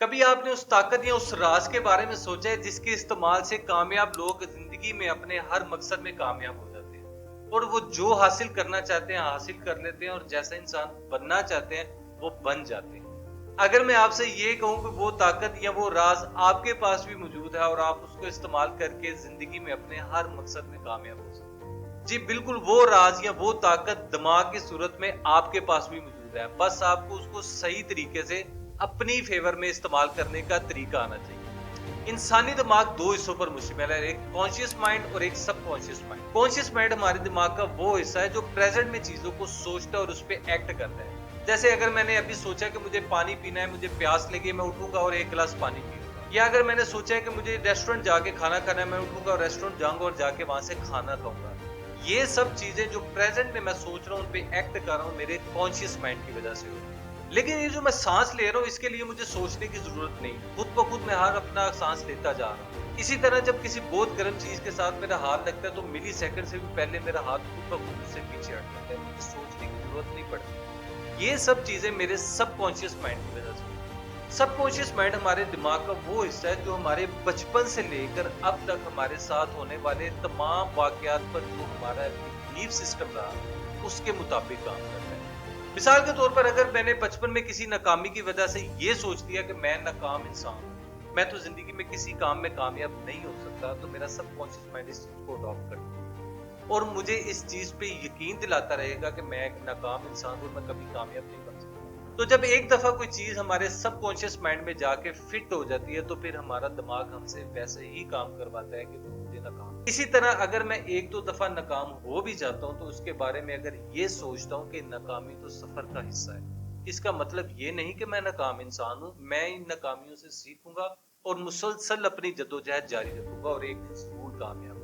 कभी आपने उस ताकत या उस राज के बारे में सोचा है जिसके इस्तेमाल से कामयाब लोग जिंदगी में अपने हर मकसद में कामयाब हो जाते हैं और वो जो हासिल करना चाहते हैं हासिल कर लेते हैं और जैसा इंसान बनना चाहते हैं वो बन जाते हैं। अगर मैं आपसे ये कहूं कि वो ताकत या वो राज आपके पास भी मौजूद है और आप उसको इस्तेमाल करके जिंदगी में अपने हर मकसद में कामयाब हो सकते हैं, जी बिल्कुल वो राज या वो ताकत दिमाग की सूरत में आपके पास भी मौजूद है। बस आपको उसको सही तरीके से अपनी फेवर में इस्तेमाल करने का तरीका आना चाहिए। इंसानी दिमाग दो हिस्सों पर मुश्तमिल है, एक कॉन्शियस माइंड और एक सबकॉन्शियस माइंड। कॉन्शियस माइंड हमारे दिमाग का वो हिस्सा है जो प्रेजेंट में चीजों को सोचता है और उस पर एक्ट करता है। जैसे अगर मैंने अभी सोचा कि मुझे पानी पीना है, मुझे प्यास लगी, मैं उठूंगा और एक गिलास पानी पीऊंगा। या अगर मैंने सोचा है कि मुझे रेस्टोरेंट जाके खाना खाना है, मैं उठूंगा और रेस्टोरेंट जाऊंगा और जाके वहां से खाना खाऊंगा। ये सब चीजें जो प्रेजेंट में मैं सोच रहा हूँ उन पे एक्ट कर रहा हूँ मेरे कॉन्शियस माइंड की वजह से हो रही है। लेकिन ये जो मैं सांस ले रहा हूँ इसके लिए मुझे सोचने की जरूरत नहीं, खुद ब खुद मैं हर अपना सांस लेता जा रहा हूँ। इसी तरह जब किसी बहुत गर्म चीज के साथ मेरा हाथ लगता है तो मिली सेकंड से भी पहले मेरा हाथ खुद ब खुद से पीछे हट जाता है, मुझे सोचने की जरूरत नहीं पड़ती। ये सब चीजें मेरे सबकॉन्शियस माइंड की वजह से। सबकॉन्शियस माइंड हमारे दिमाग का वो हिस्सा है जो हमारे बचपन से लेकर अब तक हमारे साथ होने वाले तमाम वाकयात पर जो हमारा बिलीफ सिस्टम रहा उसके मुताबिक काम करता है। मिसाल के तौर पर अगर मैंने बचपन में किसी नाकामी की वजह से ये सोच लिया कि मैं नाकाम इंसान हूं, मैं तो जिंदगी में किसी काम में कामयाब नहीं हो सकता, तो मेरा सबकॉन्शियस माइंड इस चीज को अडॉप्ट करता और मुझे इस चीज पे यकीन दिलाता रहेगा कि मैं एक नाकाम इंसान हूं, मैं कभी कामयाब नहीं बन सकता। तो जब एक दफा कोई चीज हमारे सबकॉन्शियस माइंड में जाके फिट हो जाती है तो फिर हमारा दिमाग हमसे वैसे ही काम करवाता है कि तुम मुझे नाकाम। इसी तरह अगर मैं एक दो दफा नाकाम हो भी जाता हूँ तो उसके बारे में अगर ये सोचता हूँ कि नाकामी तो सफर का हिस्सा है, इसका मतलब ये नहीं कि मैं नाकाम इंसान हूँ, मैं इन नाकामियों से सीखूंगा और मुसलसल अपनी जद्दोजहद जारी रखूंगा और एक दिन जरूर कामयाब।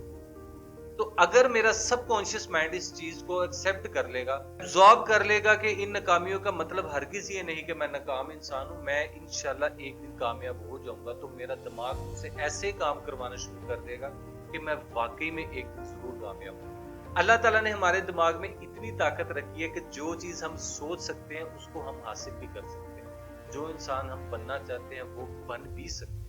तो अगर मेरा सबकॉन्शियस माइंड इस चीज को एक्सेप्ट कर लेगा, एब्जॉर्ब कर लेगा कि इन नाकामियों का मतलब हरगिज ये नहीं कि मैं नाकाम इंसान हूं, मैं इंशाल्लाह एक दिन कामयाब हो जाऊंगा, तो मेरा दिमाग मुझसे ऐसे काम करवाना शुरू कर देगा कि मैं वाकई में एक दिन जरूर कामयाब हूँ। अल्लाह ताला ने हमारे दिमाग में इतनी ताकत रखी है कि जो चीज हम सोच सकते हैं उसको हम हासिल भी कर सकते हैं, जो इंसान हम बनना चाहते हैं वो बन भी सकते हैं।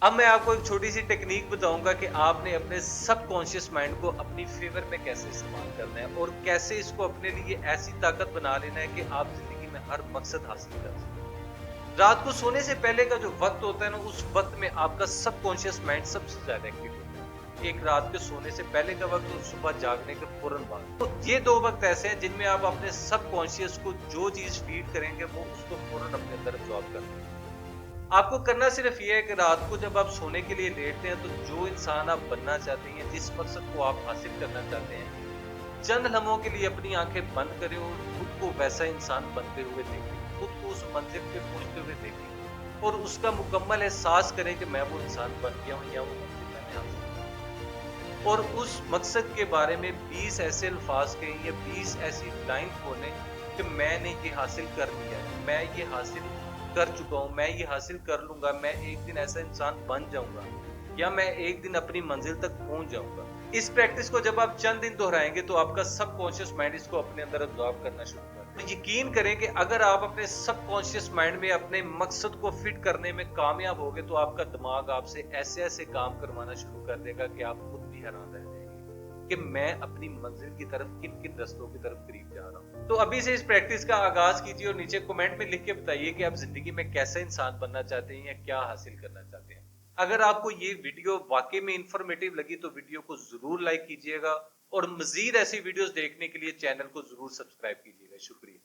अब मैं आपको एक छोटी सी टेक्निक बताऊंगा कि आपने अपने सबकॉन्शियस माइंड को अपनी फेवर में कैसे इस्तेमाल करना है और कैसे इसको अपने लिए ऐसी ताकत बना लेना है कि आप जिंदगी में हर मकसद हासिल कर सकें। रात को सोने से पहले का जो वक्त होता है ना, उस वक्त में आपका सबकॉन्शियस माइंड सबसे ज्यादा एक्टिव होता है। एक रात के सोने से पहले का वक्त और सुबह जागने के फौरन बाद, तो ये दो वक्त ऐसे हैं जिनमें आप अपने सबकॉन्शियस को जो चीज फीड करेंगे वो उसको फौरन अपने अंदर एब्जॉर्ब कर लेंगे। आपको करना सिर्फ ये है कि रात को जब आप सोने के लिए लेटते हैं तो जो इंसान आप बनना चाहते हैं, जिस मकसद को आप हासिल करना चाहते हैं, चंद लम्हों के लिए अपनी आंखें बंद करें और खुद को वैसा इंसान बनते हुए देखें, खुद को उस मंजिल पे पहुंचते हुए देखें और उसका मुकम्मल एहसास करें कि मैं वो इंसान बन गया हूँ या वो मंजिल मैंने हासिल की। और उस मकसद के बारे में 20 ऐसे अल्फाज कहें या 20 ऐसी लाइन बोलें कि मैंने ये हासिल कर लिया है, मैं ये हासिल कर चुका हूं, मैं ये हासिल कर लूंगा, मैं एक दिन ऐसा इंसान बन जाऊंगा या मैं एक दिन अपनी मंजिल तक पहुंच जाऊंगा। इस प्रैक्टिस को जब आप चंद दिन दोहराएंगे तो आपका सबकॉन्शियस माइंड इसको अपने अंदर अब्जॉर्ब करना शुरू कर देगा। तो यकीन करें कि अगर आप अपने सबकॉन्शियस माइंड में अपने मकसद को फिट करने में कामयाब होगे तो आपका दिमाग आपसे ऐसे ऐसे काम करवाना शुरू कर देगा कि आप खुद भी हैरान रह जाएंगे कि मैं अपनी मंजिल की तरफ किन किन रस्तों की तरफ करीब जा रहा हूँ। तो अभी से इस प्रैक्टिस का आगाज कीजिए और नीचे कमेंट में लिख के बताइए कि आप जिंदगी में कैसे इंसान बनना चाहते हैं या क्या हासिल करना चाहते हैं। अगर आपको ये वीडियो वाकई में इंफॉर्मेटिव लगी तो वीडियो को जरूर लाइक कीजिएगा और मजीद ऐसी वीडियोस देखने के लिए चैनल को जरूर सब्सक्राइब कीजिएगा। शुक्रिया।